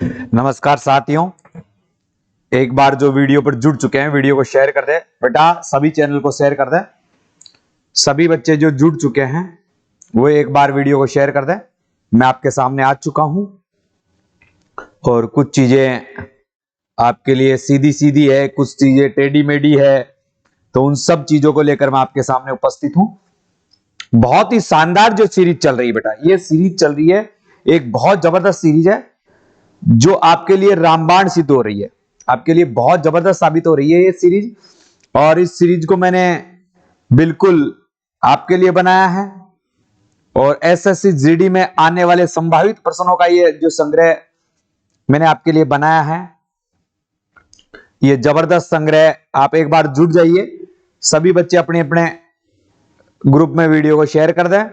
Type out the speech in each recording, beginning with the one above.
नमस्कार साथियों, एक बार जो वीडियो पर जुड़ चुके हैं वीडियो को शेयर कर दे बेटा, सभी चैनल को शेयर कर दे। सभी बच्चे जो जुड़ चुके हैं वो एक बार वीडियो को शेयर कर दे। मैं आपके सामने आ चुका हूं और कुछ चीजें आपके लिए सीधी सीधी है, कुछ चीजें टेढ़ी मेढ़ी है, तो उन सब चीजों को लेकर मैं आपके सामने उपस्थित हूं। बहुत ही शानदार जो सीरीज चल रही है बेटा, ये सीरीज चल रही है, एक बहुत जबरदस्त सीरीज है जो आपके लिए रामबाण सिद्ध हो रही है, आपके लिए बहुत जबरदस्त साबित हो रही है ये सीरीज। और इस सीरीज को मैंने बिल्कुल आपके लिए बनाया है और एसएससी जीडी में आने वाले संभावित प्रश्नों का ये जो संग्रह मैंने आपके लिए बनाया है, ये जबरदस्त संग्रह। आप एक बार जुड़ जाइए, सभी बच्चे अपने अपने ग्रुप में वीडियो को शेयर कर दें।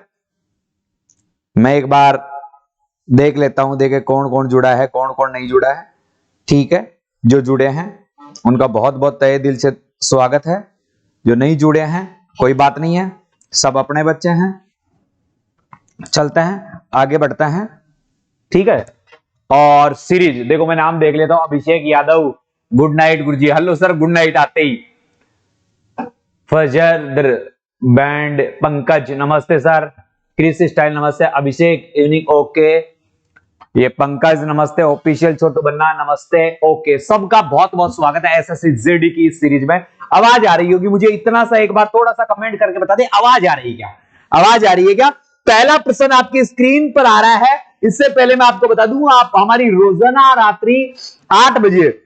मैं एक बार देख लेता हूं, देखे कौन कौन जुड़ा है, कौन कौन नहीं जुड़ा है। ठीक है, जो जुड़े हैं उनका बहुत बहुत तहे दिल से स्वागत है। जो नहीं जुड़े हैं कोई बात नहीं है, सब अपने बच्चे हैं। चलते हैं, आगे बढ़ते हैं। ठीक है, और सीरीज देखो, मैं नाम देख लेता हूं, अभिषेक यादव, गुड नाइट गुरुजी। हेलो सर, गुड नाइट आते ही। फजर बैंड पंकज, नमस्ते सर। क्रिस स्टाइल, नमस्ते। अभिषेक यूनिक, ओके। ये पंकज, नमस्ते। ऑफिशियल छोटू बन्ना, नमस्ते, ओके। सबका बहुत बहुत स्वागत है एसएससी जीडी की इस सीरीज में। आवाज आ रही होगी, मुझे इतना सा एक बार थोड़ा सा कमेंट करके बता दे, आवाज आ रही है क्या? आवाज आ रही है क्या? पहला प्रश्न आपकी स्क्रीन पर आ रहा है। इससे पहले मैं आपको बता दूं, आप हमारी रोजाना रात्रि 8 बजे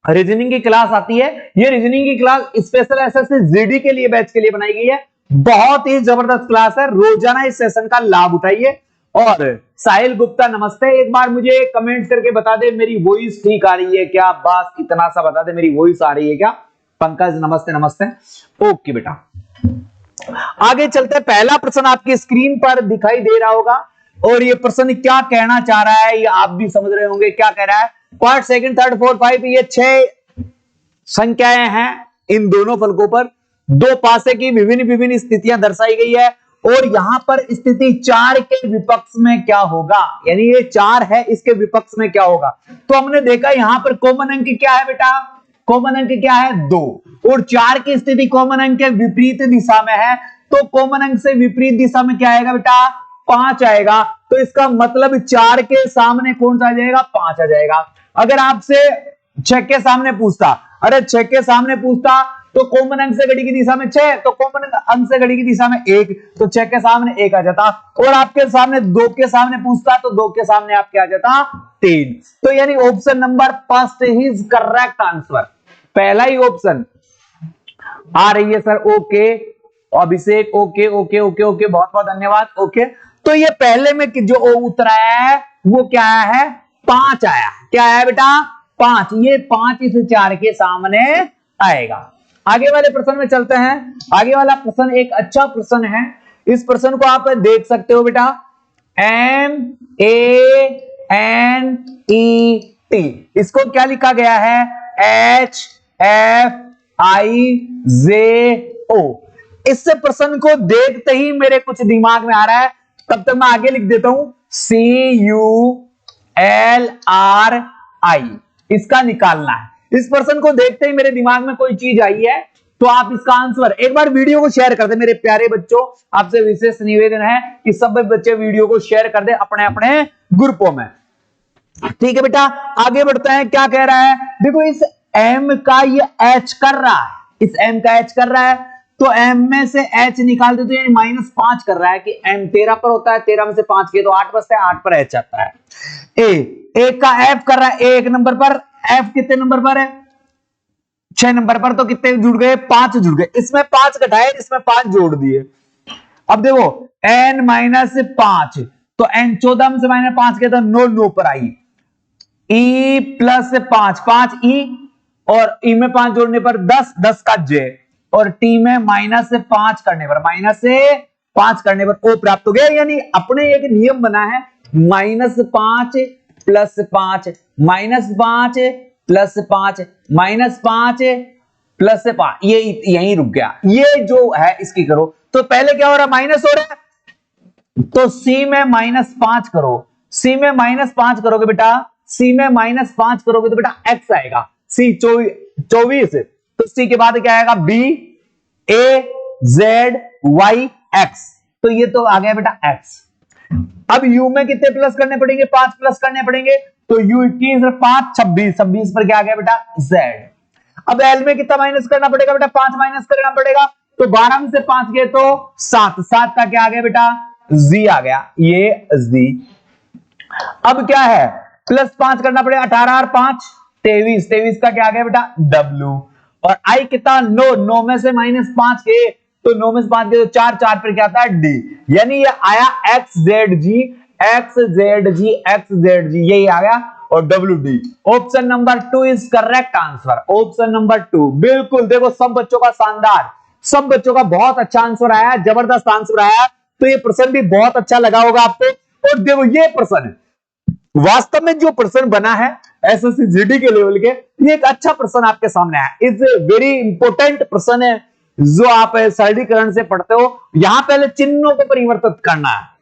रीजनिंग की क्लास आती है। ये रीजनिंग की क्लास स्पेशल एसएससी जीडी के लिए, बैच के लिए बनाई गई है। बहुत ही जबरदस्त क्लास है, रोजाना इस सेशन का लाभ उठाइए। और साहिल गुप्ता, नमस्ते। एक बार मुझे कमेंट करके बता दे मेरी वॉइस ठीक आ रही है क्या? बस इतना सा बता दे, मेरी वॉइस आ रही है क्या? पंकज, नमस्ते नमस्ते, ओके बेटा। आगे चलते हैं। पहला प्रश्न आपकी स्क्रीन पर दिखाई दे रहा होगा और ये प्रश्न क्या कहना चाह रहा है ये आप भी समझ रहे होंगे। क्या कह रहा है? फर्स्ट, सेकंड, थर्ड, फोर्थ, 5, ये 6 संख्याएं हैं। इन दोनों फलकों पर दो पासे की विभिन्न विभिन्न स्थितियां दर्शाई गई है और यहां पर स्थिति 4 के विपक्ष में क्या होगा, यानी ये 4 है, इसके विपक्ष में क्या होगा। तो हमने देखा यहां पर कॉमन अंक क्या है बेटा? कॉमन अंक क्या है? 2। और 4 की स्थिति कॉमन अंक के विपरीत दिशा में है, तो कॉमन अंक से विपरीत दिशा में क्या आएगा बेटा? 5 आएगा। तो इसका मतलब 4 के सामने कौन सा आ जाएगा? 5 आ जाएगा। अगर आपसे 6 के सामने पूछता, अरे 6 के सामने पूछता तो कॉमन अंक से घड़ी की दिशा में 6, तो कॉमन अंक से घड़ी की दिशा में 1, तो 6 के सामने 1 आ जाता। और आपके सामने 2 के सामने पूछता तो 2 के सामने आपके आ जाता 3। तो यानी option number first is correct answer. पहला ही ऑप्शन आ रही है सर, ओके। अभिषेक, ओके ओके ओके ओके, बहुत बहुत धन्यवाद, ओके। तो ये पहले में जो उत्तर आया है वो क्या है? 5 आया। क्या आया बेटा? 5। ये 5 इस 4 के सामने आएगा। आगे वाले प्रश्न में चलते हैं। आगे वाला प्रश्न एक अच्छा प्रश्न है। इस प्रश्न को आप देख सकते हो बेटा, MANET, इसको क्या लिखा गया है? HFIJO। इससे प्रश्न को देखते ही मेरे कुछ दिमाग में आ रहा है, तब तक मैं आगे लिख देता हूं, CULRI। इसका निकालना है। इस प्रश्न को देखते ही मेरे दिमाग में कोई चीज आई है, तो आप इसका आंसर एक बार वीडियो को शेयर कर दे मेरे प्यारे बच्चों। आपसे विशेष निवेदन है कि सब बच्चे वीडियो को शेयर कर दे अपने अपने ग्रुपों में। ठीक है बेटा, आगे बढ़ते हैं। क्या कह रहा है? देखो, इस M का ये H कर रहा है, इस M का H कर रहा है, तो M में से H निकाल दे तो यानी -5 कर रहा है कि M 13 पर होता है, 13 में से 5 किए तो 8 बचता है, 8 पर H आता है। एक का F कर रहा है 1 नंबर पर, F कितने नंबर पर है? 6 नंबर पर, तो कितने जुड़ गए? 5 जुड़ गए। इसमें 5 घटाए, इसमें 5 जोड़ दिए। अब देखो n-5, तो n 14 में से -5 किया तो 9, 9 पर आई। E + 5, 5E, और E में 5 जोड़ने पर 10, 10 का J, और T में -5 करने पर, -5 करने पर O प्राप्त हो गया। यानी अपने एक नियम बना है, -5 + 5, -5 + 5, -5 + 5, ये यहीं रुक गया। ये जो है इसकी करो, तो पहले क्या हो रहा है? माइनस हो रहा है, तो C में -5 करो। C में -5 करोगे बेटा सी में -5 करोगे तो बेटा एक्स आएगा, सी 24, तो सी के बाद क्या आएगा बी ए जेड वाई एक्स, तो ये तो आ गया बेटा एक्स। अब u में कितने प्लस करने पड़ेंगे, 5 प्लस करने पड़ेंगे, तो u 21 5 26, 26 पर क्या आ गया बेटा z। अब l में कितना माइनस करना पड़ेगा बेटा, 5 माइनस करना पड़ेगा, तो 12 में से 5 गए तो 7, 7 का क्या आ गया बेटा z आ गया, ये z। अब क्या है प्लस 5 करना पड़ेगा, 18 और 5 23, 23 का क्या आ गया बेटा w, और i कितना 9, 9 में से -5 गए तो 9 में से 5 गए तो 4, 4 पर क्या आता है d, यानी ये आया xzg xzg xzg, यही आ गया, और wd। Option number 2 is correct answer, option number 2 बिल्कुल। देखो सब बच्चों का शानदार, सब बच्चों का बहुत अच्छा आंसर आया, जबरदस्त आंसर आया, तो ये प्रश्न भी बहुत अच्छा लगा होगा आपको। और देखो ये प्रश्न वास्तव में जो प्रश्न बना है एसएससी जीडी के लेवल के, ये एक अच्छा प्रश्न आपके सामने है, इज वेरी इंपॉर्टेंट प्रश्न है जो आप सरलीकरण से पढ़ते हो। यहां पहले चिन्हों को परिवर्तित करना है,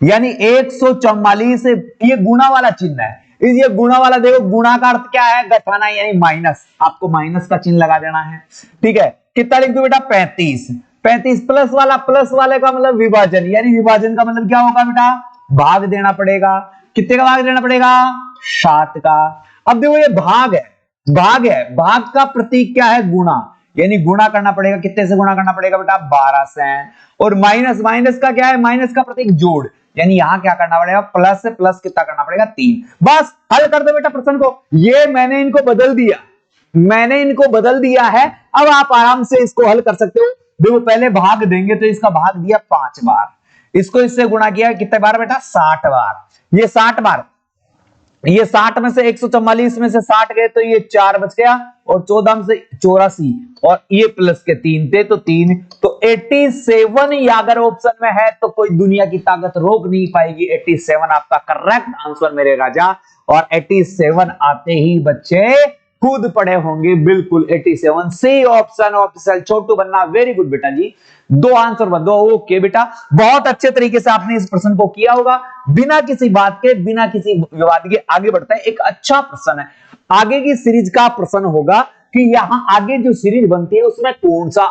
यानी 144 ये गुणा वाला चिन्ह है, ये गुणा वाला, देखो गुणा का अर्थ क्या है, घटाना यानी माइनस, आपको माइनस का चिन्ह लगा देना है, ठीक है। कितना लिख दो बेटा 35, 35 प्लस वाला, प्लस वाले का मतलब विभाजन, यानी विभाजन का मतलब क्या होगा बेटा भाग देना पड़ेगा, कितने का भाग देना पड़ेगा 7 का। अब देखो ये भाग है, भाग है, भाग का प्रतीक क्या है गुणा, यानी गुणा करना पड़ेगा, कितने से गुणा करना पड़ेगा बेटा 12 से, और माइनस, माइनस का क्या है, माइनस का प्रतीक जोड़, यानी यहां क्या करना पड़ेगा प्लस से प्लस कितना करना पड़ेगा 3। बस हल कर दो बेटा प्रश्न को, ये मैंने इनको बदल दिया, मैंने इनको बदल दिया है, अब आप आराम से इसको हल कर सकते हो। देखो पहले भाग देंगे तो इसका भाग दिया 5 बार, इसको इससे गुणा किया कितने बार बेटा 60 बार, ये 60 बार, ये 60 में से 144 में से 60 गए तो ये 4 बच गया, और 14 में से 84, और ये प्लस के 3 थे तो 3, तो 87 ये अगर ऑप्शन में है तो कोई दुनिया की ताकत रोक नहीं पाएगी। 87 आपका करेक्ट आंसर मेरे राजा, और 87 आते ही बच्चे खुद पढ़े होंगे बिल्कुल। 87 सी ऑप्शन ऑफिशियल छोटू बन्ना, वेरी गुड बेटा जी, 2 आंसर बन दो, ओके बेटा, बहुत अच्छे तरीके से आपने इस प्रश्न को किया होगा, बिना किसी बात के, बिना किसी विवाद के आगे बढ़ता है। एक अच्छा प्रश्न है, आगे की सीरीज का प्रश्न होगा कि यहां आगे जो सीरीज बनती है उसमें कौन सा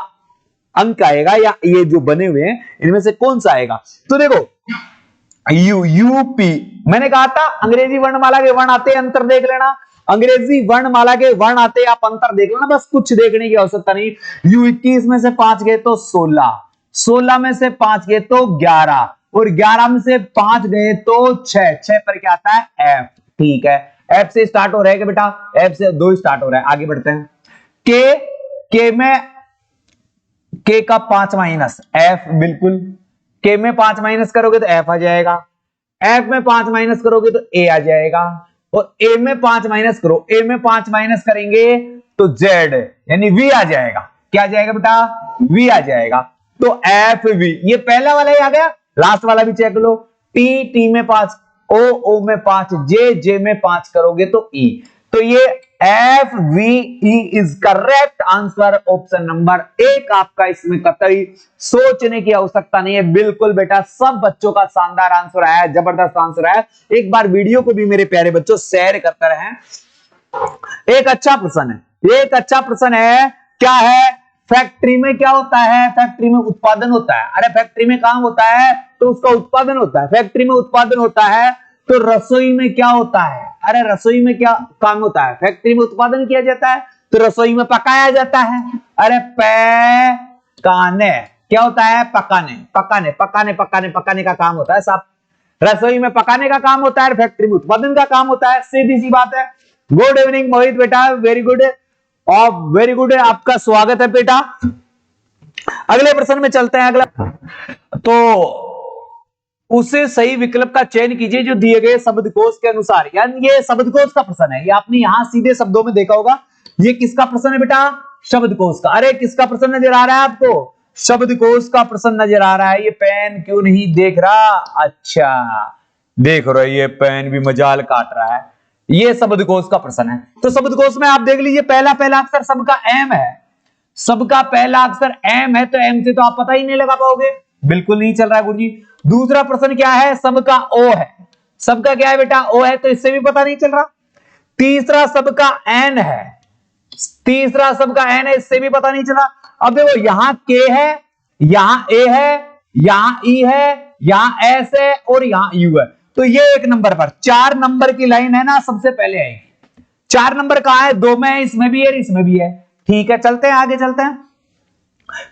अंक आएगा, या ये जो बने हुए हैं इनमें से कौन सा आएगा। तो देखो यूपी, मैंने कहा था अंग्रेजी वर्णमाला के वर्ण आते अंतर देख लेना, अंग्रेजी वर्णमाला के वर्ण आते आप अंतर देख लेना, बस कुछ देखने की आवश्यकता नहीं। यू 21 में से 5 गए तो 16, 16 में से 5 गए तो 11, और 11 में से 5 गए तो 6, 6 पर क्या आता है एफ, ठीक है। एफ से स्टार्ट हो रहा है क्या बेटा, एफ से 2 स्टार्ट हो रहा है, आगे बढ़ते हैं। के में के का 5 माइनस एफ, बिल्कुल के में 5 माइनस करोगे तो एफ आ जाएगा, एफ में 5 माइनस करोगे तो ए आ जाएगा, और ए में 5 माइनस करो, ए में 5 माइनस करेंगे तो जेड यानी वी आ जाएगा, क्या आ जाएगा बेटा वी आ जाएगा, तो एफ वी, ये पहला वाला ही आ गया, लास्ट वाला भी चेक लो, टी, टी में 5, ओ, ओ में 5, जे, जे में 5 करोगे तो ई, तो ये F V E is correct answer, option number 1 आपका, इसमें कतई सोचने की आवश्यकता नहीं है, बिल्कुल बेटा सब बच्चों का शानदार आंसर आया, जबरदस्त आंसर आया। एक बार वीडियो को भी मेरे प्यारे बच्चों शेयर करते रहें। एक अच्छा प्रश्न है, एक अच्छा प्रश्न है, क्या है, फैक्ट्री में क्या होता है, फैक्ट्री में उत्पादन होता है, अरे फैक्ट्री में काम होता है तो उसका उत्पादन होता है, फैक्ट्री में उत्पादन होता है तो रसोई में क्या होता है, अरे रसोई में क्या काम होता है, फैक्ट्री में उत्पादन किया जाता है तो रसोई में पकाया जाता है, अरे पकाने क्या होता है, पकाने, पकाने पकाने पकाने पकाने का काम होता है साहब, रसोई में पकाने का काम होता है, फैक्ट्री में उत्पादन का काम होता है, सीधी सी बात है। गुड इवनिंग मोहित बेटा, वेरी गुड, और वेरी गुड है, आपका स्वागत है बेटा। अगले प्रश्न में चलते हैं, अगला तो उसे सही विकल्प का चयन कीजिए जो दिए गए शब्दकोश के अनुसार, यानी ये शब्दकोश का प्रश्न है, ये आपने यहां सीधे शब्दों में देखा होगा, ये किसका प्रश्न है बेटा शब्दकोश का, अरे किसका प्रश्न नजर आ रहा है आपको, शब्दकोश का प्रश्न नजर आ रहा है, ये पेन क्यों नहीं देख रहा, अच्छा देख रहे, ये पेन भी मजाल काट रहा है, ये शब्दकोश का प्रश्न है। तो शब्दकोश में आप देख लीजिए पहला पहला अक्षर सबका एम है, सबका पहला अक्षर एम है, तो एम से तो आप पता ही नहीं लगा पाओगे, बिल्कुल नहीं चल रहा है गुरुजी। दूसरा प्रश्न क्या है, सबका ओ है, सबका क्या है बेटा, ओ है, तो इससे भी पता नहीं चल रहा। तीसरा सबका एन है, तीसरा सबका एन है, इससे भी पता नहीं चला। अब देखो यहां के है, यहां ए है, यहां ई है, यहां एस है और यहां यू है। तो ये एक नंबर पर 4 नंबर की लाइन है ना, सबसे पहले आएगी। 4 नंबर कहां है, 2 में है, इसमें भी है, इसमें भी है। ठीक है, चलते हैं आगे, चलते हैं।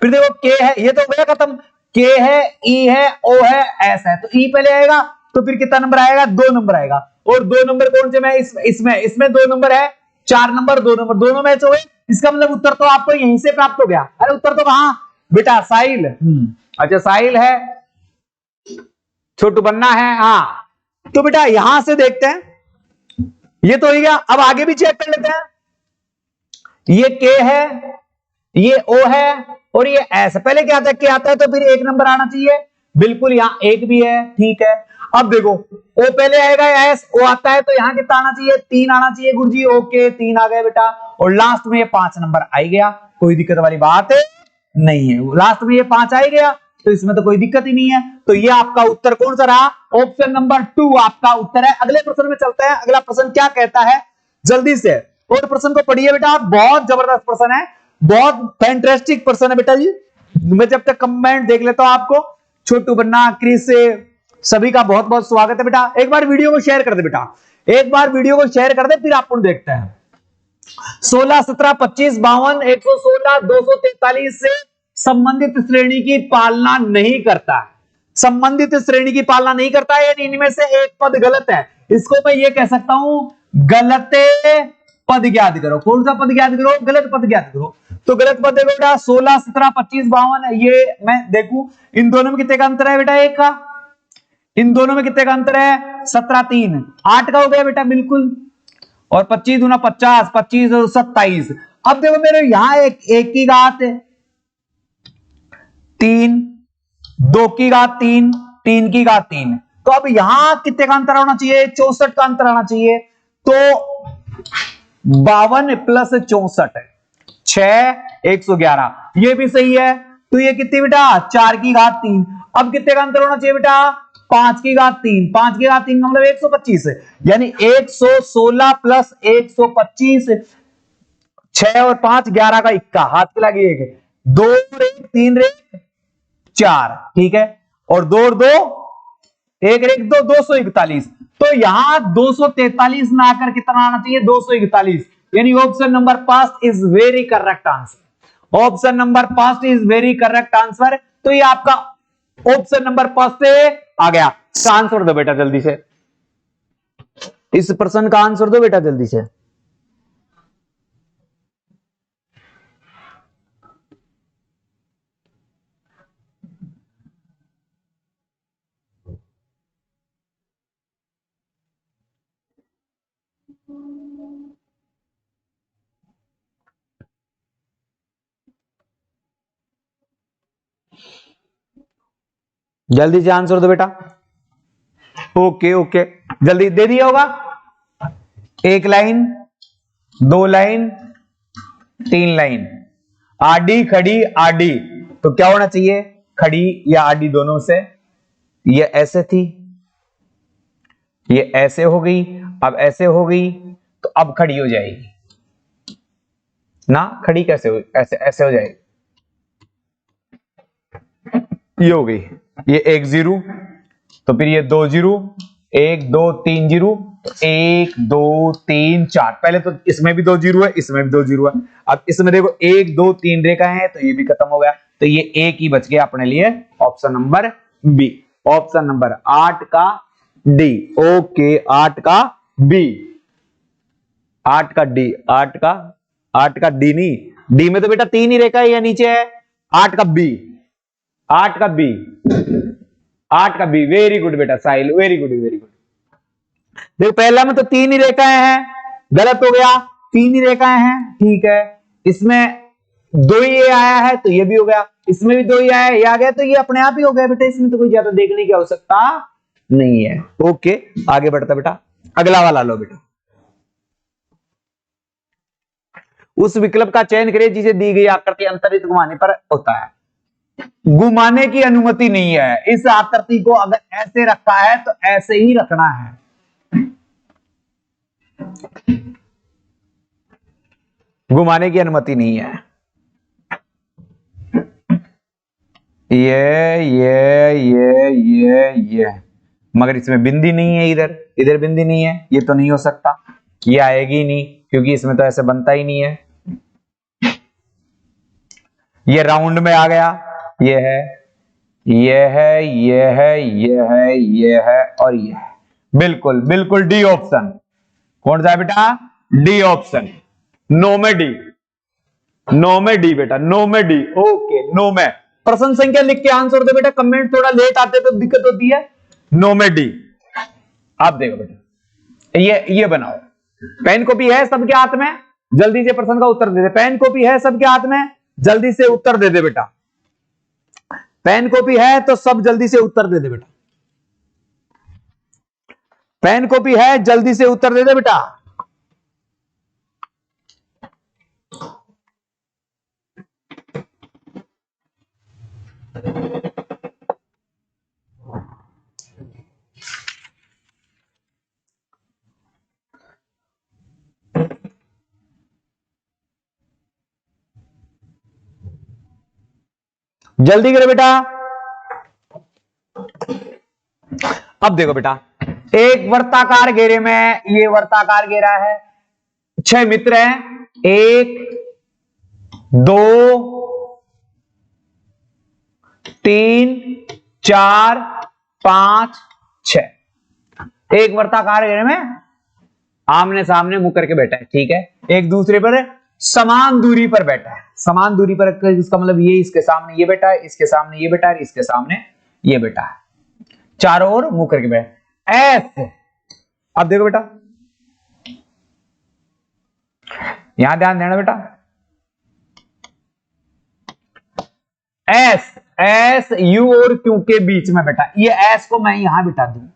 फिर देखो के है, ये तो गया खत्म। के है, ई है, ओ है, एस है, तो ई पहले आएगा, तो फिर कितना नंबर आएगा, 2 नंबर आएगा। और 2 नंबर कौन से में, इसमें 2 नंबर है, 4 नंबर, 2 नंबर, दोनों मैच हो गए। इसका मतलब उत्तर तो आपको यहीं से प्राप्त हो गया। अरे उत्तर तो कहां बेटा, साहिल। अच्छा साहिल है, छोटू बन्ना है, हाँ। तो बेटा यहां से देखते हैं, ये तो हो गया। अब आगे भी चेक कर लेते हैं। ये के है, ये ओ है और ये एस। पहले क्या आता है, के आता है तो फिर 1 नंबर आना चाहिए, बिल्कुल यहां 1 भी है। ठीक है, अब देखो ओ पहले आएगा, एस ओ आता है तो यहां कितना आना चाहिए, 3 आना चाहिए गुरुजी। ओके 3 आ गए बेटा, और लास्ट में ये 5 नंबर आ गया, कोई दिक्कत वाली बात नहीं है। लास्ट में ये 5 आ गया तो इसमें तो कोई दिक्कत ही नहीं है। तो ये आपका उत्तर कौन सा रहा, ऑप्शन नंबर 2 आपका उत्तर है। अगले प्रश्न में चलते हैं। अगला प्रश्न क्या कहता है, जल्दी से और प्रश्न को पढ़िए बेटा, बहुत जबरदस्त प्रश्न है, बहुत फैंटास्टिक प्रश्न है बेटा जी। मैं जब तक कमेंट देख लेता हूं आपको, छोटू बन्ना, क्रिस से सभी का बहुत बहुत स्वागत है बेटा। एक बार वीडियो को शेयर कर दे बेटा, एक बार वीडियो को शेयर कर दे, फिर अपन देखते हैं। 16, 17, 25, 52, 116, 243 से संबंधित श्रेणी की पालना नहीं करता है। संबंधित श्रेणी की पालना नहीं करता है, यानी इनमें से एक पद गलत है। इसको मैं ये कह सकता हूं, गलत पद ज्ञात करो। कौन सा पद ज्ञात करो, गलत पद ज्ञात करो। तो गलत पद देखो बेटा, 16, 17, 25, 52, ये मैं देखूं इन दोनों में कितने का अंतर है बेटा, 1 का। इन दोनों में कितने का अंतर है, 17, 3, 8 का हो गया बेटा, बिल्कुल। और 25 दूना 50, 25 और 27। अब देखो मेरे यहां एक की घात 3, 2 की घात 3, 3 की घात 3। तो अब यहां कितने का अंतर होना चाहिए, 64 का अंतर आना चाहिए। तो 52 प्लस 64 है 6, 111, ये भी सही है। तो ये कितनी बेटा, 4 की घात 3। अब कितने का अंतर होना चाहिए बेटा, 5 की घात 3, 5 की घात 3 का मतलब 125 है, यानी 116 प्लस 125, 6 और 5, 11 का इक्का, हाथ की लगी 1, 2 रेख 3 रेख 4, ठीक है, और 2 और 2 1 रेख 2, 241। तो यहां 243 ना आकर कितना आना चाहिए, 241, यानी option number 5 is very correct answer. Option number 5 is very correct answer. तो ये आपका ऑप्शन नंबर 5 से आ गया। आंसर दो बेटा जल्दी से, इस प्रश्न का आंसर दो बेटा जल्दी से। जल्दी से आंसर दो बेटा। ओके ओके, जल्दी दे दिया होगा। 1 लाइन, 2 लाइन, 3 लाइन, आडी खड़ी आडी, तो क्या होना चाहिए, खड़ी या आडी दोनों से। ये ऐसे थी, ये ऐसे हो गई, अब ऐसे हो गई, तो अब खड़ी हो जाएगी ना। खड़ी कैसे हो, ऐसे ऐसे हो जाएगी, ये हो गई, ये 1 0, तो फिर ये 2 0, 1 2 3 0, 1 2 3 4। पहले तो इसमें भी 2 0 है, इसमें भी 2 0 है। अब इसमें देखो 1 2 3 रेखा है, तो ये भी खत्म हो गया, तो ये एक ही बच गया अपने लिए, option number B, option number 8 का डी। ओके 8 का बी, 8 का डी, 8 का डी नहीं, डी में तो बेटा 3 ही रेखा है, या नीचे है। 8 का बी, 8 का बी, 8 का बी, वेरी गुड बेटा साहिल, वेरी गुड वेरी गुड। देखो पहला में तो 3 ही रेखाएं हैं, गलत हो गया, 3 ही रेखाएं हैं, ठीक है। इसमें 2 ही आया है तो ये भी हो गया, इसमें भी 2 ही आया है, ये आ गया, तो ये अपने आप ही हो गया बेटा, इसमें तो कोई ज्यादा देखने की आवश्यकता नहीं है। ओके आगे बढ़ता बेटा, अगला वाला लो बेटा। उस विकल्प का चयन करिए जिसे दी गई आकृति अंतरित घुमाने पर होता है। घुमाने की अनुमति नहीं है, इस आकृति को अगर ऐसे रखा है तो ऐसे ही रखना है, घुमाने की अनुमति नहीं है। ये मगर इसमें बिंदी नहीं है, इधर इधर बिंदी नहीं है, ये तो नहीं हो सकता, ये आएगी ही नहीं क्योंकि इसमें तो ऐसे बनता ही नहीं है। ये राउंड में आ गया, ये है, ये है, ये है, ये है, ये है और ये है। बिल्कुल बिल्कुल डी ऑप्शन। कौन सा है बेटा? D option. नो में डी, नो में डी बेटा, नो में डी। ओके, नो में। प्रश्न संख्या लिख के आंसर दे बेटा, कमेंट थोड़ा लेट आते तो दिक्कत होती है। नो में डी। आप देखो बेटा, ये बनाओ। पेन कॉपी है सबके हाथ में? जल्दी से प्रश्न का उत्तर दे दे। पेन कॉपी है सबके हाथ में? जल्दी से उत्तर दे दे बेटा। पेन कॉपी है तो सब जल्दी से उत्तर दे दे बेटा। पेन कॉपी है, जल्दी से उत्तर दे दे बेटा। जल्दी करो बेटा। अब देखो बेटा, एक वर्ताकार घेरे में, ये वर्ताकार घेरा है, 6 मित्र हैं, 1 2 3 4 5 6। एक वर्ताकार घेरे में आमने सामने मुंह करके बैठा है, ठीक है, एक दूसरे पर समान दूरी पर बैठा है। समान दूरी पर, इसका मतलब ये इसके सामने ये बैठा है, इसके सामने ये बैठा है, इसके सामने ये बैठा है, चारों ओर मुंह करके बैठा ऐसे। अब देखो बेटा, यहां ध्यान देना बेटा। एस, एस यू और क्यू के बीच में बैठा, ये एस को मैं यहां बिठा दूं,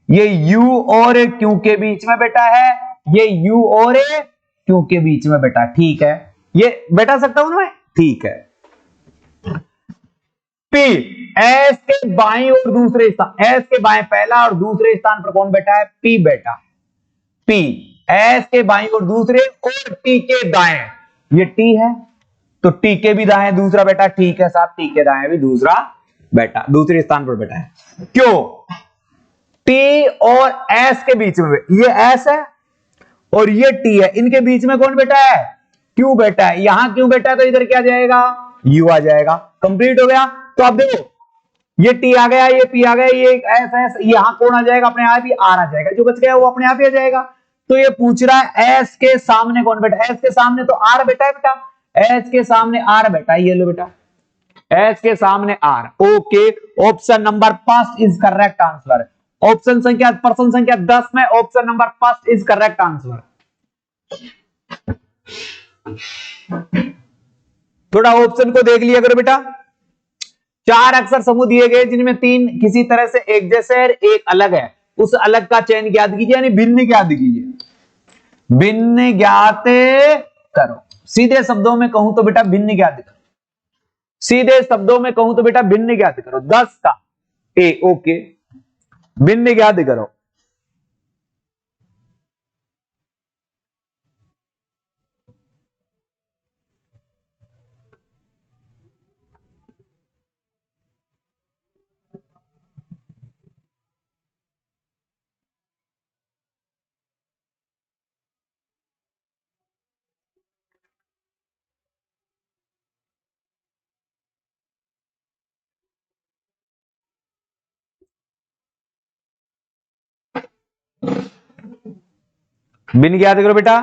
ये यू और क्यू के बीच में बैठा है, ये यू और क्यू के बीच में बैठा, ठीक है, ये बैठा सकता हूं मैं, ठीक है। पी, एस के बाएं और दूसरे स्थान, एस के बाएं पहला और दूसरे स्थान पर कौन बैठा है? पी बैठा। पी, एस के बाएं और दूसरे और टी के दाएं, ये टी है तो टी के भी दाएं दूसरा बैठा, ठीक है साहब, टी के दाएं भी दूसरा बैठा, दूसरे स्थान पर बैठा है। क्यों? टी और एस के बीच में, ये एस है और ये टी है, इनके बीच में कौन बैठा है? क्यू बैठा है। यहां क्यू बैठा है तो इधर क्या जाएगा? यू आ जाएगा। कंप्लीट हो गया। तो अब देखो, ये टी आ गया, ये पी आ गया, ये एस एस, यहां कौन आ जाएगा? अपने आप ही आर आ जाएगा, जो बच गया वो अपने आप ही आ जाएगा। तो ये पूछ रहा है एस के सामने कौन बैठा? एस के सामने तो आर बैठा है बेटा, एस के सामने आर बैठा है, ये लो बेटा, एस के सामने R. Okay, option number first is correct answer. Option संख्या, प्रश्न संख्या 10 में option number first is correct answer. थोड़ा ऑप्शन को देख लिया करो बेटा। 4 अक्षर समूह दिए गए जिनमें 3 किसी तरह से एक जैसे है, एक अलग है, उस अलग का चयन ज्ञात कीजिए, यानी भिन्न ज्ञात कीजिए। भिन्न ज्ञात करो। सीधे शब्दों में कहूं तो बेटा भिन्न ज्ञात करो, सीधे शब्दों में कहूं तो बेटा भिन्न ज्ञात करो। 10 का ए, ओके, भिन्न ज्ञात करो। भिन्न ज्ञात करो बेटा।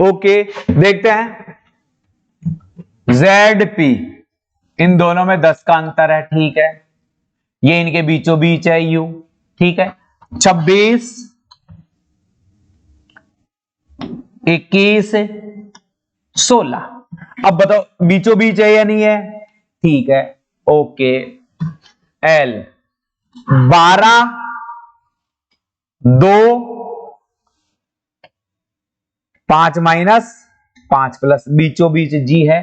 ओके, देखते हैं। जेड पी, इन दोनों में 10 का अंतर है, ठीक है, ये इनके बीचों बीच है यू, ठीक है। 26 21 16, अब बताओ बीचों बीच है या नहीं है? ठीक है, ओके। एल 12 2 5 माइनस 5 प्लस, बीचों बीच जी है,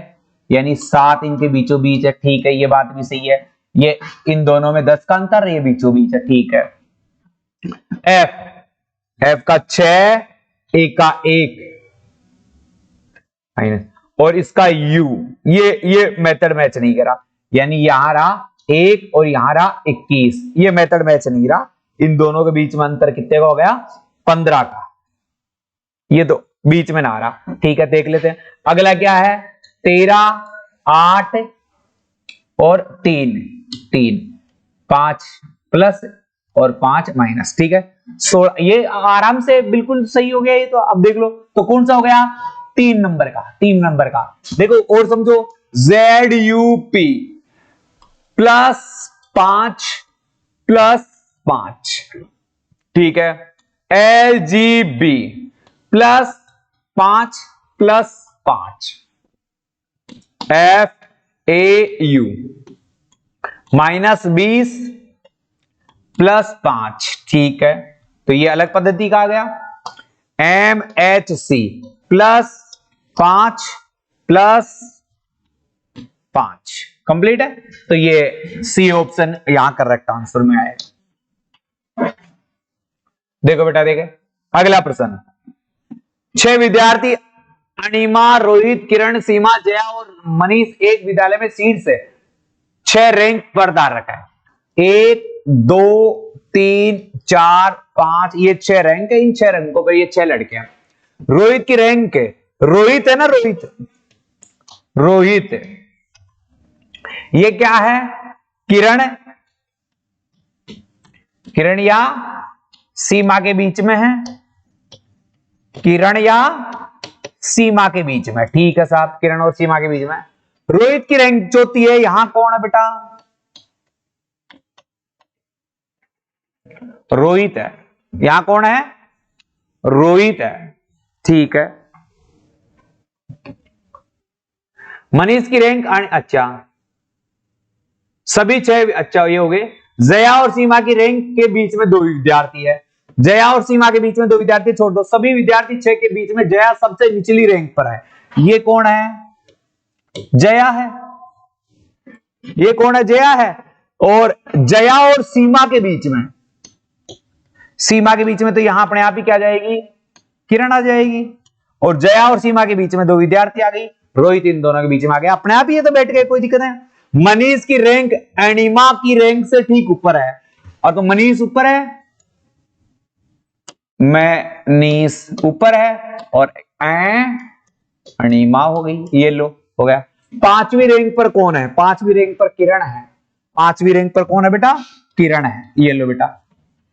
यानी 7 इनके बीचों बीच है, ठीक है, ये बात भी सही है। ये इन दोनों में 10 का अंतर, ये बीचों बीच है, ठीक है। एफ का 6, ए का 1 माइनस, और इसका यू, ये मेथड मैच नहीं करा, यानी यहां रहा 1 और यहां रहा 21, ये मेथड मैच नहीं रहा। इन दोनों के बीच में अंतर कितने का हो गया? 15 का। ये तो बीच में ना रहा, ठीक है, देख लेते हैं। अगला क्या है? 13, 8 और 3, 5 प्लस और 5 माइनस, ठीक है, 16। ये आराम से बिल्कुल सही हो गया ये तो। अब देख लो तो कौन सा हो गया? 3 नंबर का, 3 नंबर का। देखो और समझो, ZUP प्लस 5 प्लस 5, ठीक है। LGB plus 5 plus 5, FAU minus 20 plus 5, ठीक है, तो ये अलग पद्धति का आ गया। MHC प्लस 5 प्लस 5, कंप्लीट है, तो ये सी ऑप्शन यहां करेक्ट आंसर में आएगा। देखो बेटा, देखे अगला प्रश्न। 6 विद्यार्थी अनिमा, रोहित, किरण, सीमा, जया और मनीष एक विद्यालय में सीट से 6 रैंक पर धारक है। 1 2 3 4 5, ये 6 रैंक है। इन 6 रैंकों पर ये 6 लड़के हैं। रोहित की रैंक, रोहित है ना, रोहित, ये क्या है? किरण या सीमा के बीच में है, किरण या सीमा के बीच में, ठीक है साहब, किरण और सीमा के बीच में। रोहित की रैंक चौथी है, यहां कौन है बेटा? रोहित है, यहां कौन है? रोहित है, ठीक है। मनीष की रैंक, अच्छा सभी 6, अच्छा ये हो गए। जया और सीमा की रैंक के बीच में 2 विद्यार्थी है, जया और सीमा के बीच में 2 विद्यार्थी छोड़ दो, सभी विद्यार्थी 6 के बीच में जया सबसे निचली रैंक पर है। ये कौन है? जया है। ये कौन है? जया है। और जया और सीमा के बीच में, सीमा के बीच में तो यहां अपने आप ही क्या जाएगी? किरण आ जाएगी। और जया और सीमा के बीच में 2 विद्यार्थी आ गई, रोहित इन दोनों के बीच में आ गया, अपने आप ही ये तो बैठ गए, कोई दिक्कत है। मनीष की रैंक अनिमा की रैंक से ठीक ऊपर है, और तो मनीष ऊपर है, मनीष ऊपर है, और अनिमा हो गई, ये लो हो गया। 5वीं रैंक पर कौन है? 5वीं रैंक पर किरण है। 5वीं रैंक पर कौन है बेटा? किरण है, ये लो बेटा,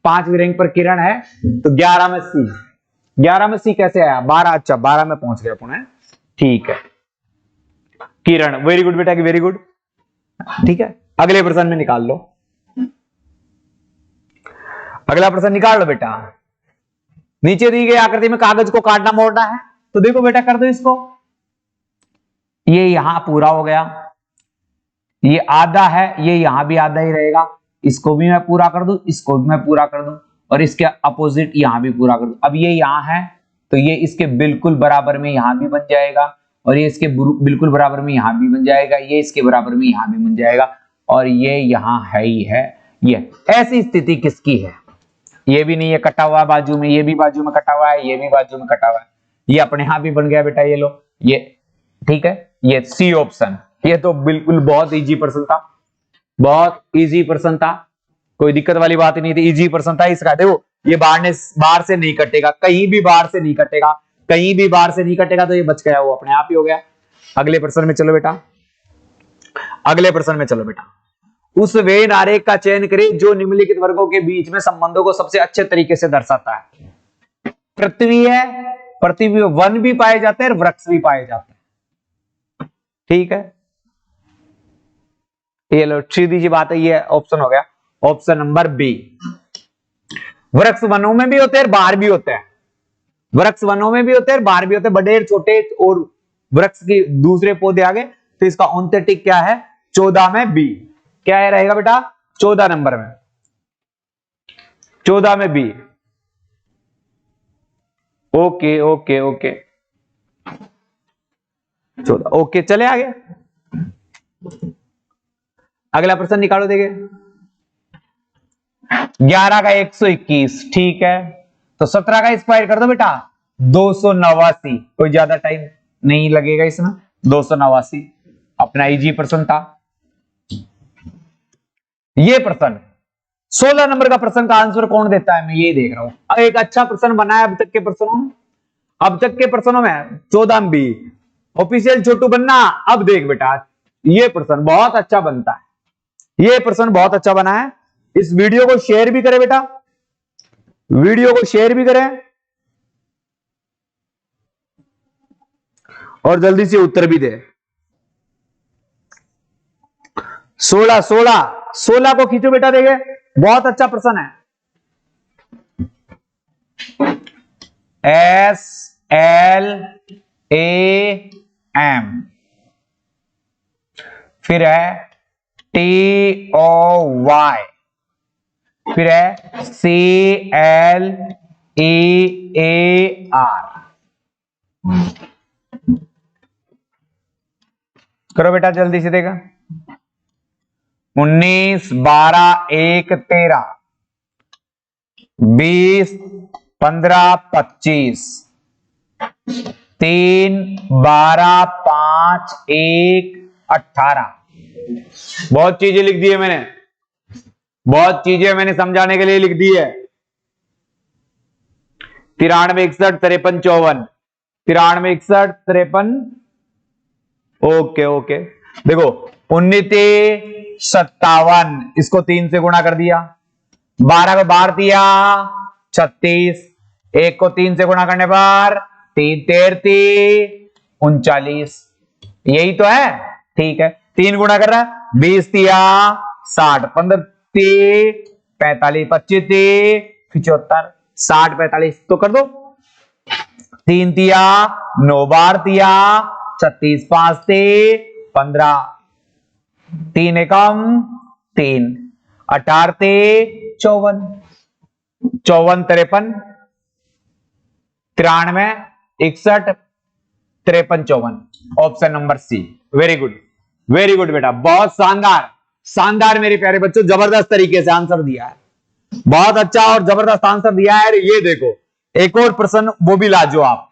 5वीं रैंक पर किरण है। तो 11 में सी, 11 में सी कैसे आया? 12, अच्छा 12 में पहुंच गया पुणे, ठीक है। किरण, वेरी गुड बेटा, की वेरी गुड, ठीक है। अगले प्रश्न में निकाल लो, अगला प्रश्न निकाल लो बेटा। नीचे दी गई आकृति में कागज को काटना मोड़ना है, तो देखो बेटा कर दो इसको। ये यहां पूरा हो गया, ये आधा है, ये यहां भी आधा ही रहेगा, इसको भी मैं पूरा कर दूं, इसको भी मैं पूरा कर दूं, और इसके अपोजिट यहां भी पूरा कर दूं। अब ये यहां है, तो ये इसके बिल्कुल बराबर में यहां भी बन जाएगा, और ये इसके बिल्कुल बराबर में यहां भी बन जाएगा, ये इसके बराबर में यहां भी बन जाएगा, और ये यहां है ही है। ये ऐसी स्थिति किसकी है? ये भी नहीं है कटा हुआ बाजू में, ये भी बाजू में कटा हुआ है, ये भी बाजू में कटा हुआ है, ये अपने यहां भी बन गया बेटा, ये लो, ये ठीक है, ये सी ऑप्शन। ये तो बिल्कुल बहुत इजी प्रश्न था, बहुत इजी प्रश्न था, कोई दिक्कत वाली बात ही नहीं थी, इजी प्रश्न था इसका। देखो ये बाहर से नहीं कटेगा, कहीं भी बाहर से नहीं कटेगा, कहीं भी बाहर से नहीं कटेगा, तो ये बच गया, वो अपने आप ही हो गया। अगले प्रश्न में चलो बेटा, अगले प्रश्न में चलो बेटा। उस वेन आरेख का चयन करें जो निम्नलिखित वर्गों के बीच में संबंधों को सबसे अच्छे तरीके से दर्शाता है। पृथ्वी है, पृथ्वी में वन भी पाए जाते हैं और वृक्ष भी पाए जाते हैं, ठीक है। ये लो सीधी सी बात है, ये ऑप्शन हो गया, ऑप्शन नंबर बी। वृक्ष वनों में भी होते हैं, बाहर भी होते हैं, वृक्ष वनों में भी होते हैं, बाहर भी होते हैं, बड़े छोटे और वृक्ष के दूसरे पौधे आगे, तो इसका ऑन्थेटिक क्या है? 14 में बी। क्या है रहेगा बेटा? 14 नंबर में, 14 में B. Okay okay okay, 14 okay, चले आगे। अगला प्रश्न निकालो देखे। 11 का 121, ठीक है। तो 17 का स्क्वायर कर दो बेटा, 289। कोई ज्यादा टाइम नहीं लगेगा इसमें। 289 अपना इजी प्रश्न था। ये प्रश्न 16 नंबर का प्रश्न का आंसर कौन देता है, मैं ये देख रहा हूं। अब एक अच्छा प्रश्न बना है अब तक के प्रश्नों में। अब तक के प्रश्नों में 14 में भी ऑफिशियल छोटू बनना। अब देख बेटा, ये प्रश्न बहुत अच्छा बनता है। ये प्रश्न बहुत अच्छा बना है। इस वीडियो को शेयर भी करें बेटा, वीडियो को शेयर भी करें और जल्दी से उत्तर भी दे। 16 को खींचो बेटा, देखे बहुत अच्छा प्रश्न है। SLAM, फिर है TOY, फिर है CLEAR। करो बेटा जल्दी से, देगा 19, 12, 1, 13, 20, 15, 25, 3, 12, 5, 1, 18। बहुत चीजें लिख दी है मैंने, बहुत चीजें मैंने समझाने के लिए लिख दी है। 93, 61, 53, 54, 93, 61, 53। ओके ओके, देखो 19, 57, इसको 3 से गुणा कर दिया। 12 को बाहर दिया 36, 1 को 3 से गुणा करने पर 3 33 39। यही तो है, ठीक है। 3 गुणा कर रहा है, 20 दिया 60, 15 45, 25 75, 60 45 तो कर दो। 3 दिया 9 बार दिया 36, 5 15, 3 एकम 3, 18 54, 54 53, 93 61 53 54। Option number C. Very good, very good बेटा, बहुत शानदार, शानदार मेरे प्यारे बच्चों, जबरदस्त तरीके से आंसर दिया है। बहुत अच्छा और जबरदस्त आंसर दिया है। ये देखो एक और प्रश्न, वो भी लाजवाब,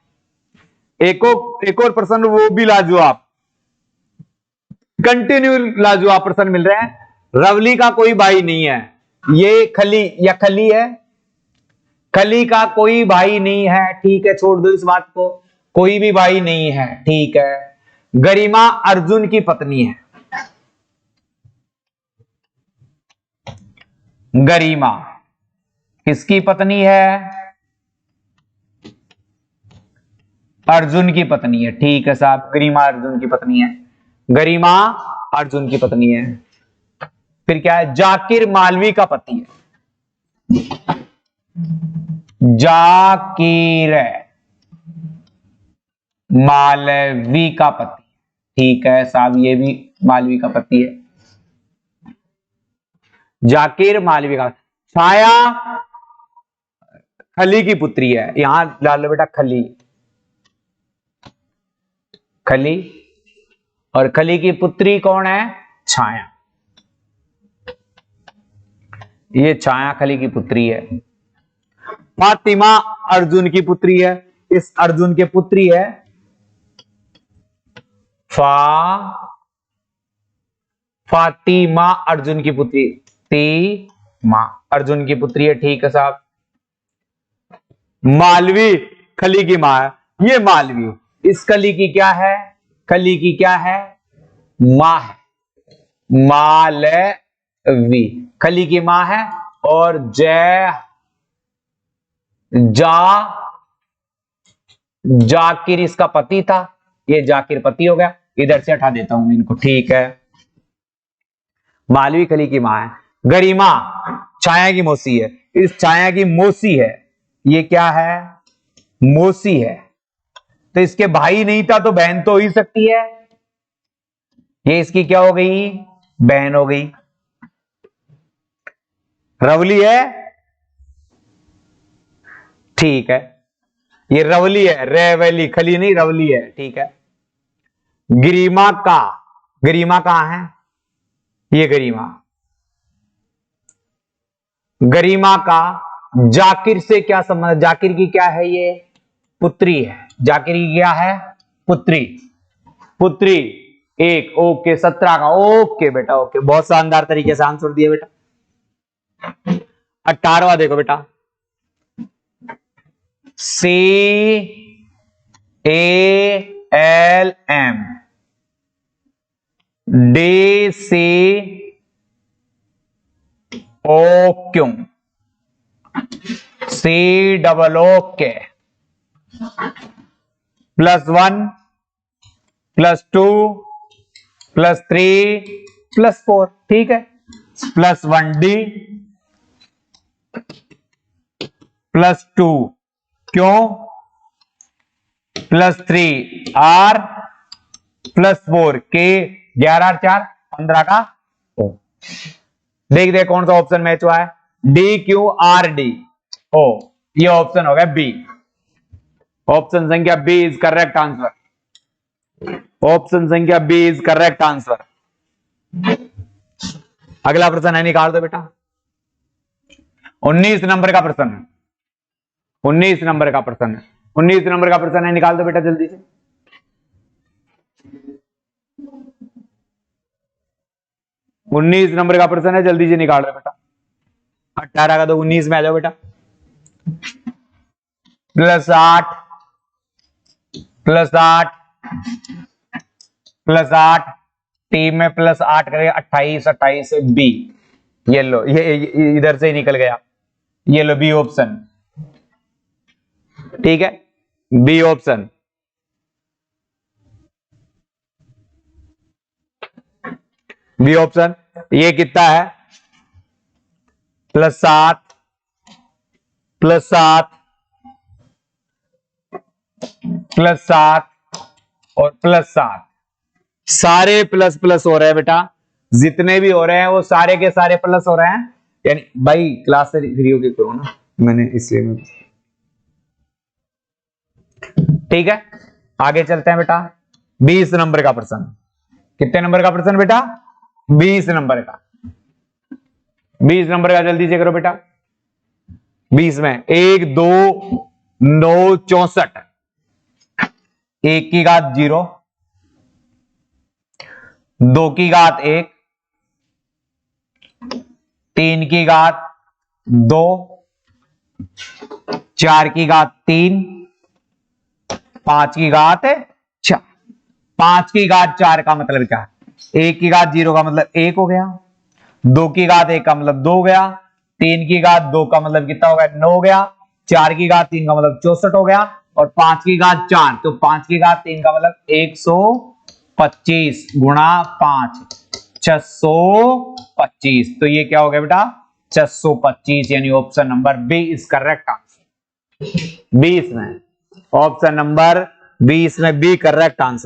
एक और प्रश्न वो भी लाजवाब, कंटिन्यू लाजवाब प्रश्न मिल रहे हैं। रवली का कोई भाई नहीं है, ये खली या खली है, खली का कोई भाई नहीं है, ठीक है, छोड़ दो इस बात को, कोई भी भाई नहीं है, ठीक है। गरिमा अर्जुन की पत्नी है, गरिमा किसकी पत्नी है, अर्जुन की पत्नी है, ठीक है साहब, गरिमा अर्जुन की पत्नी है, गरिमा अर्जुन की पत्नी है। फिर क्या है, जाकिर मालवी का पति है, जाकिर मालवी का पति, ठीक है साहब, ये भी मालवी का पति है, जाकिर मालवी का। छाया खली की पुत्री है, यहां डाल लो बेटा खली, खली, और खली की पुत्री कौन है, छाया, ये छाया खली की पुत्री है। फातिमा अर्जुन की पुत्री है, इस अर्जुन के पुत्री है फातिमा अर्जुन की पुत्री, तीमा अर्जुन की पुत्री है, ठीक है साहब। मालवी खली की मां है, ये मालवी, इस खली की क्या है, खली की क्या है, मां है, मालवी खली की मां है। और जाकिर इसका पति था, ये जाकिर पति हो गया, इधर से हटा देता हूं इनको, ठीक है। मालवी खली की मां है, गरिमा छाया की मौसी है, इस छाया की मौसी है, ये क्या है, मौसी है, तो इसके भाई नहीं था तो बहन तो हो ही सकती है, ये इसकी क्या हो गई, बहन हो गई। रवली है, ठीक है, ये रवली है, रेवली, खली नहीं रवली है, ठीक है। गरिमा का गरिमा कहां है? ये गरिमा, गरिमा का जाकिर से क्या संबंध? जाकिर की क्या है? ये पुत्री है। जाकिर की क्या है? पुत्री। पुत्री एक। ओके 17 का। ओके बेटा ओके, बहुत शानदार तरीके से आंसर दिया बेटा। 18वां देखो बेटा, CALM, डे से ओ क्यों, COO +1 +2 +3 +4, ठीक है। +1D +2 क्यों, +3R +4 के। 11 और 4 15 का O। देख दे कौन सा ऑप्शन मैच हुआ है? DQRD O, ये ऑप्शन हो गया बी। ऑप्शन संख्या B is correct answer. Option संख्या बी इज करेक्ट आंसर। अगला प्रश्न है, निकाल दो बेटा। 19 नंबर का प्रश्न है। 19 नंबर का प्रश्न है। 19 नंबर का प्रश्न है, निकाल दो बेटा जल्दी से। 19 नंबर का प्रश्न है, जल्दी से निकाल दो बेटा। 18 का तो 19 में आ जाओ बेटा। +8 +8 +8, टी में +8 करेगा 28, 28 से बी। ये लो, ये इधर से ही निकल गया। ये लो बी ऑप्शन, ठीक है, बी ऑप्शन। बी ऑप्शन ये कितना है? +7 +7 +7 और +7, सारे प्लस प्लस हो रहे हैं बेटा। जितने भी हो रहे हैं वो सारे के सारे प्लस हो रहे हैं। यानी भाई क्लास से फ्री होके करो ना, मैंने इसलिए मैं, ठीक है। आगे चलते हैं बेटा। 20 नंबर का प्रश्न। कितने नंबर का प्रश्न बेटा? 20 नंबर का। 20 नंबर का जल्दी से करो बेटा। 20 में 1 2 9 64, 1 की घात 0, 2 की घात 1, 3 की घात 2, 4 की घात 3, 5 की घात 4। 5 की घात 4 का मतलब क्या है? 1 की घात 0 का मतलब 1 हो गया, 2 की घात 1 का मतलब 2 हो गया, 3 की घात 2 का मतलब कितना हो गया? 9 हो गया, 4 की घात 3 का मतलब 64 हो गया, और 5 की घात 4, तो 5 की घात 3 का मतलब 125 गुणा 5, 625। तो ये क्या हो गया बेटा? 625, यानी option number B is correct answer. 20 में ऑप्शन नंबर 20 में बी करेक्ट आंसर।